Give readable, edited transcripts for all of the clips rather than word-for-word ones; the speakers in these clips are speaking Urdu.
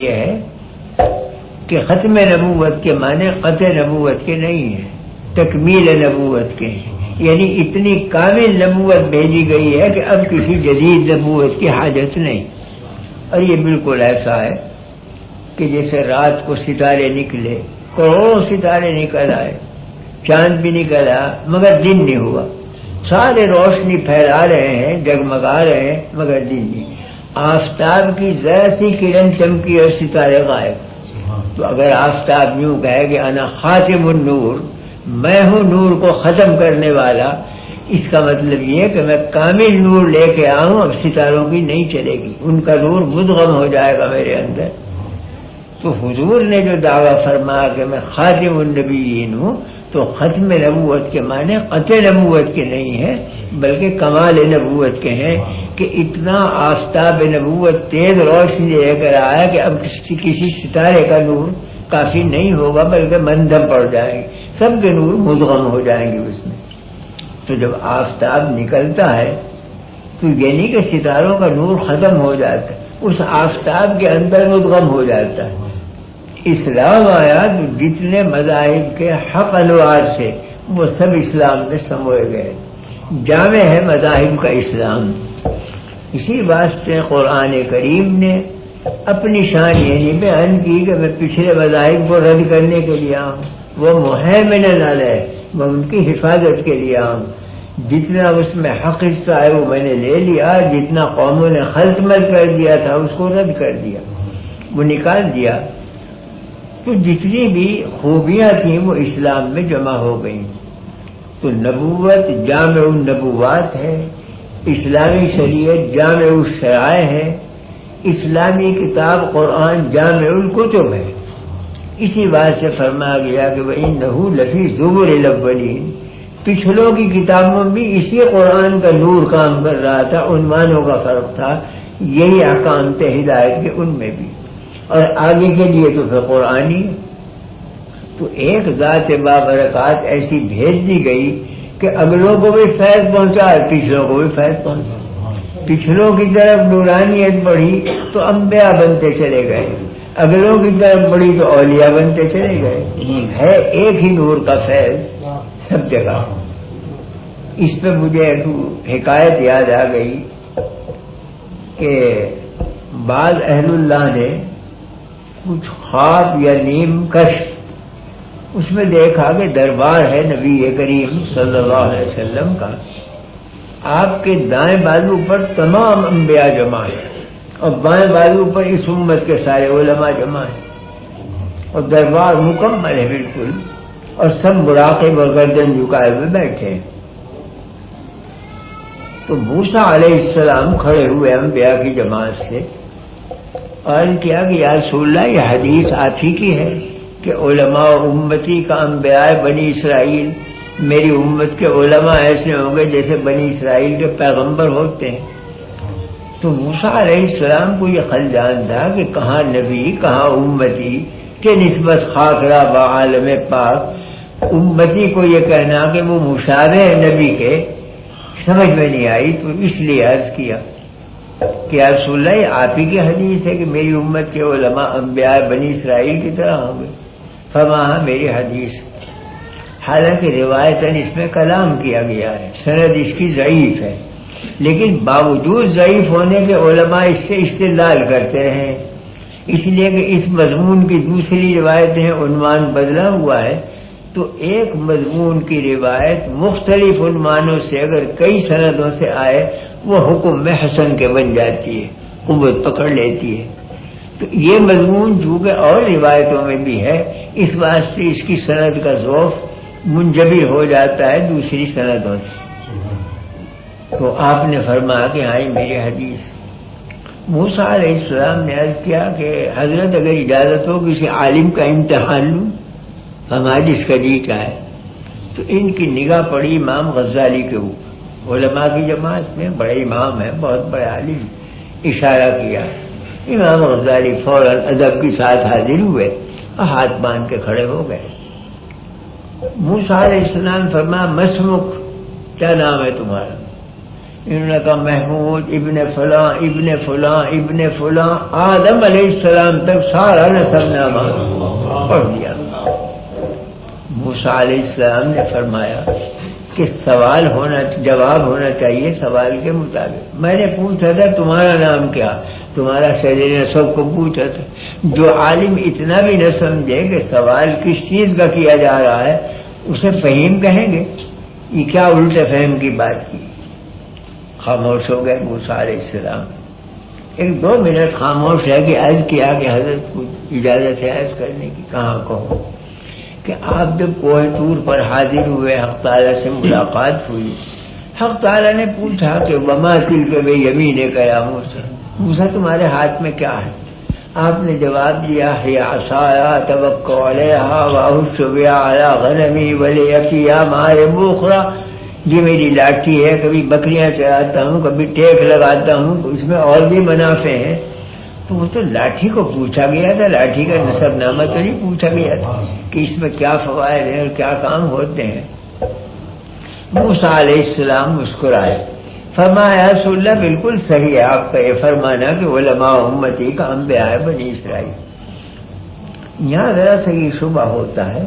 یہ ہے کہ ختم نبوت کے معنی قطع نبوت کے نہیں ہیں، تکمیل نبوت کے ہیں، یعنی اتنی کامل نبوت بھیجی گئی ہے کہ اب کسی جدید نبوت کی حاجت نہیں۔ اور یہ بالکل ایسا ہے کہ جیسے رات کو ستارے نکلے، کروڑوں ستارے نکل آئے، چاند بھی نکلا مگر دن نہیں ہوا، سارے روشنی پھیلا رہے ہیں، جگمگا رہے ہیں مگر دن نہیں۔ آفتاب کی ذرا سی کرن چمکی اور ستارے غائب۔ تو اگر آفتاب یوں کہے کہ انا خاتم النور، میں ہوں نور کو ختم کرنے والا، اس کا مطلب یہ ہے کہ میں کامل نور لے کے آؤں، اب ستاروں کی نہیں چلے گی، ان کا نور مدغم ہو جائے گا میرے اندر۔ تو حضور نے جو دعویٰ فرمایا کہ میں خاتم النبیین ہوں، تو ختم نبوت کے معنی قطع نبوت کے نہیں ہے بلکہ کمال نبوت کے ہیں کہ اتنا آفتاب نبوت تیز روشنی لے کر آیا کہ اب کسی ستارے کا نور کافی نہیں ہوگا بلکہ مندھم پڑ جائے گی، سب کے نور مدغم ہو جائیں گے اس میں۔ تو جب آفتاب نکلتا ہے تو یعنی کہ ستاروں کا نور ختم ہو جاتا ہے، اس آفتاب کے اندر مدغم ہو جاتا ہے۔ اسلام آیا تو جتنے مذاہب کے حق انوار سے وہ سب اسلام میں سموئے گئے، جامع ہے مذاہب کا اسلام۔ اسی واسطے قرآن کریم نے اپنی شان یعنی بیان کی کہ میں پچھلے مذاہب کو رد کرنے کے لیے آؤں، وہ مہیمن علیہ، میں ان کی حفاظت کے لیے آؤں، جتنا اس میں حق حصہ ہے وہ میں نے لے لیا، جتنا قوموں نے خلط مل کر دیا تھا اس کو رد کر دیا، وہ نکال دیا۔ تو جتنی بھی خوبیاں تھیں وہ اسلام میں جمع ہو گئیں۔ تو نبوت جامع النبوات ہے، اسلامی شریعت جامع الشرائع ہے، اسلامی کتاب قرآن جامع الکتب ہے۔ اسی بات سے فرمایا گیا کہ وَإِنَّهُ لَفِي زُبُرِ الْأَوَّلِينَ، پچھلوں کی کتابوں میں بھی اسی قرآن کا نور کام کر رہا تھا، عنوانوں کا فرق تھا، یہی احکام تھے ہدایت کے ان میں بھی، اور آگے کے لیے تو پھر قرآنی۔ تو ایک ذات بابرکات ایسی بھیج دی گئی کہ اگلوں کو بھی فیض پہنچا اور پچھلوں کو بھی فیض پہنچا۔ پچھلوں کی طرف نورانیت بڑھی تو انبیاء بنتے چلے گئے، اگلوں کی طرف بڑھی تو اولیاء بنتے چلے گئے، ہے ایک ہی نور کا فیض سب جگہ۔ اس پہ مجھے ایک حکایت یاد آ گئی کہ بعض اہل اللہ نے کچھ خواب یا نیم کشف اس میں دیکھا کہ دربار ہے نبی کریم صلی اللہ علیہ وسلم کا، آپ کے دائیں بازو پر تمام انبیاء جمع ہیں اور بائیں بازو پر اس امت کے سارے علماء جمع ہیں، اور دربار مکمل ہے بالکل، اور سب مراقب اور گردن جھکائے ہوئے بیٹھے ہیں۔ تو موسیٰ علیہ السلام کھڑے ہوئے انبیاء کی جماعت سے اور کیا کہ یا رسول اللہ یہ حدیث آپ ہی کی ہے کہ علماء امتی کا انبیاء بنی اسرائیل، میری امت کے علماء ایسے ہوں گے جیسے بنی اسرائیل کے پیغمبر ہوتے ہیں۔ تو موسیٰ علیہ السلام کو یہ خلجان تھا کہ کہاں نبی کہاں امتی کے نسبت خاکرہ بعالم پاک، امتی کو یہ کہنا کہ وہ مشابہ نبی کے سمجھ میں نہیں آئی، تو اس لیے عرض کیا کہ یا رسول اللہ یہ آپ ہی کی حدیث ہے کہ میری امت کے علماء انبیاء بنی اسرائیل کی طرح ہوں گے؟ فرمایا میری حدیث، حالانکہ روایتاً اس میں کلام کیا گیا ہے، سند اس کی ضعیف ہے، لیکن باوجود ضعیف ہونے کے علماء اس سے استدلال کرتے رہے، اس لیے کہ اس مضمون کی دوسری روایتیں عنوان بدلا ہوا ہے، تو ایک مضمون کی روایت مختلف عنوانوں سے اگر کئی سندوں سے آئے وہ حکم میں حسن کے بن جاتی ہے، قوت پکڑ لیتی ہے۔ تو یہ مضمون چونکہ اور روایتوں میں بھی ہے، اس واسطے اس کی سند کا ذوف منجبر ہو جاتا ہے دوسری سندوں سے۔ تو آپ نے فرمایا کہ ہاں میری حدیث۔ موسیٰ علیہ السلام نے عرض کیا کہ حضرت اگر اجازت ہو کسی عالم کا امتحان لوں؟ ہمارا جس کا جی چاہے۔ تو ان کی نگاہ پڑی امام غزالی کے اوپر، علماء کی جماعت میں بڑے امام ہیں، بہت بڑے عالم، اشارہ کیا۔ امام غزالی فوراً ادب کے ساتھ حاضر ہوئے اور ہاتھ باندھ کے کھڑے ہو گئے۔ موسیٰ علیہ السلام فرمایا مسمک، کیا نام ہے تمہارا؟ انہوں نے کہا محمود ابن فلاں ابن فلاں ابن فلاں آدم علیہ السلام تک سارا نسب نامہ پڑھ دیا۔ موسیٰ علیہ السلام نے فرمایا کہ سوال جواب ہونا چاہیے سوال کے مطابق۔ میں نے پوچھا تھا تمہارا نام کیا، تمہارا شہر نسب کو پوچھا تھا۔ جو عالم اتنا بھی نہ سمجھے کہ سوال کس چیز کا کیا جا رہا ہے اسے فہیم کہیں گے، یہ کیا الٹے فہم کی بات کی۔ خاموش ہو گئے موسیٰ علیہ السلام، 1-2 منٹ خاموش ہے کہ عرض کیا کہ حضرت کو اجازت ہے عرض کرنے کی۔ کہاں کہو کہ آپ جب کوہ طور پر حاضر ہوئے، حق تعالیٰ سے ملاقات ہوئی، حق تعالیٰ نے پوچھا کہ وما تلک بیمینک یا موسیٰ، موسیٰ تمہارے ہاتھ میں کیا ہے؟ آپ نے جواب دیا ہے عصای اتوکل علیہا واہش بہا علی غنمی ولی فیہا مآرب اخری، یہ میری لاٹھی ہے، کبھی بکریاں چراتا ہوں، کبھی ٹیک لگاتا ہوں، اس میں اور بھی منافع ہیں۔ تو وہ تو لاٹھی کو پوچھا گیا تھا، لاٹھی کا نسب نامہ تو نہیں پوچھا گیا تھا کہ اس میں کیا فوائد ہیں اور کیا کام ہوتے ہیں۔ موسیٰ علیہ السلام مسکرائے، فرمایا رسول اللہ بالکل صحیح ہے آپ کا یہ فرمانا کہ علماء امتی کا انبیاء بنی اسرائیل۔ یہاں ذرا سا یہ شبہ ہوتا ہے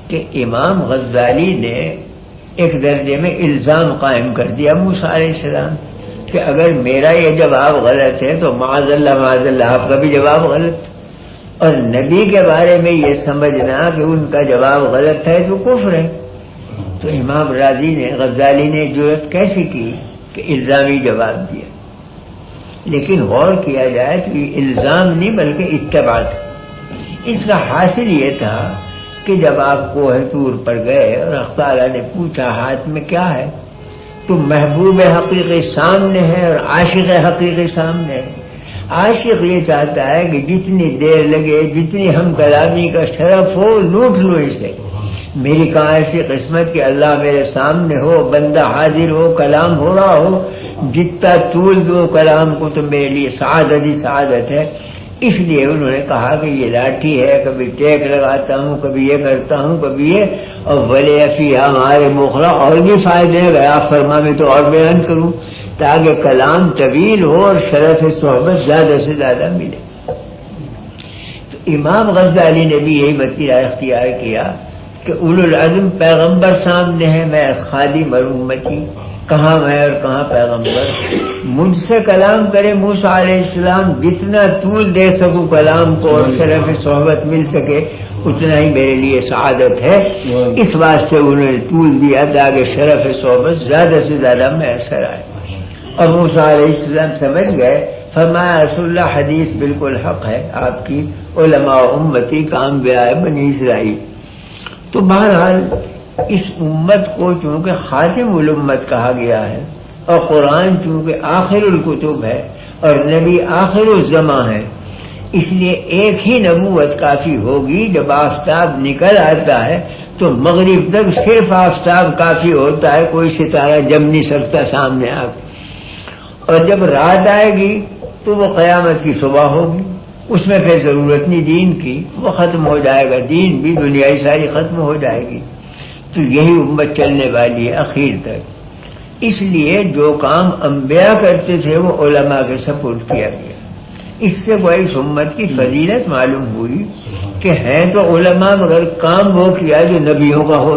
کہ امام غزالی نے ایک درجے میں الزام قائم کر دیا موسیٰ علیہ السلام کہ اگر میرا یہ جواب غلط ہے تو معاذ اللہ آپ کا بھی جواب غلط، اور نبی کے بارے میں یہ سمجھنا کہ ان کا جواب غلط ہے تو کفر ہے۔ تو امام غزالی نے جرأت کیسی کی کہ الزامی جواب دیا؟ لیکن غور کیا جائے تو یہ الزام نہیں بلکہ اتباع تھا۔ اس کا حاصل یہ تھا کہ جب آپ کوہ طور پر گئے اور اللہ تعالیٰ نے پوچھا ہاتھ میں کیا ہے، تو محبوب حقیقی سامنے ہے اور عاشق حقیقی سامنے ہے۔ عاشق یہ چاہتا ہے کہ جتنی دیر لگے، جتنی ہم کلامی کا شرف ہو، لوٹ لو اسے۔ میری کہاں ایسی قسمت کہ اللہ میرے سامنے ہو، بندہ حاضر ہو، کلام ہو رہا ہو، جتنا طول دو کلام کو تو میرے لیے سعادت ہی سعادت ہے۔ اس لیے انہوں نے کہا کہ یہ لاٹھی ہے، کبھی ٹیک لگاتا ہوں، کبھی یہ کرتا ہوں، کبھی یہ، اور ولی فیہا ہمارے مخرا اور بھی فائدے ہیں، گیا فرما میں تو اور بیان کروں تاکہ کلام طویل ہو اور شرف صحبت زیادہ سے زیادہ ملے۔ تو امام غزالی نے بھی یہی وسیلہ اختیار کیا کہ اولو العزم پیغمبر سامنے ہے، میں خادم اور امتی، کہاں میں اور کہاں پیغمبر۔ مجھ سے کلام کرے موسیٰ علیہ السلام، جتنا طول دے سکوں کلام کو اور شرف صحبت مل سکے اتنا ہی میرے لیے سعادت ہے۔ اس واسطے انہوں نے طول دیا تاکہ شرف صحبت زیادہ سے زیادہ میسر آئے، اور موسیٰ علیہ السلام سمجھ گئے۔ فرمایا رسول اللہ حدیث بالکل حق ہے آپ کی، علماء امتی کا انبیاء بنی اسرائیل۔ تو بہرحال اس امت کو چونکہ خاتم الامت کہا گیا ہے، اور قرآن چونکہ آخر الکتب ہے اور نبی آخر الزماں ہے، اس لیے ایک ہی نبوت کافی ہوگی۔ جب آفتاب نکل آتا ہے تو مغرب تک صرف آفتاب کافی ہوتا ہے، کوئی ستارہ جم نہیں سکتا سامنے آ کے، اور جب رات آئے گی تو وہ قیامت کی صبح ہوگی، اس میں پھر ضرورت نہیں دین کی، وہ ختم ہو جائے گا، دین بھی دنیائی ساری ختم ہو جائے گی۔ تو یہی امت چلنے والی ہے اخیر تک۔ اس لیے جو کام انبیاء کرتے تھے وہ علماء کے سپورٹ کیا گیا۔ اس سے کوئی اس امت کی فضیلت معلوم ہوئی کہ ہیں تو علماء مگر کام وہ کیا جو نبیوں کا ہو۔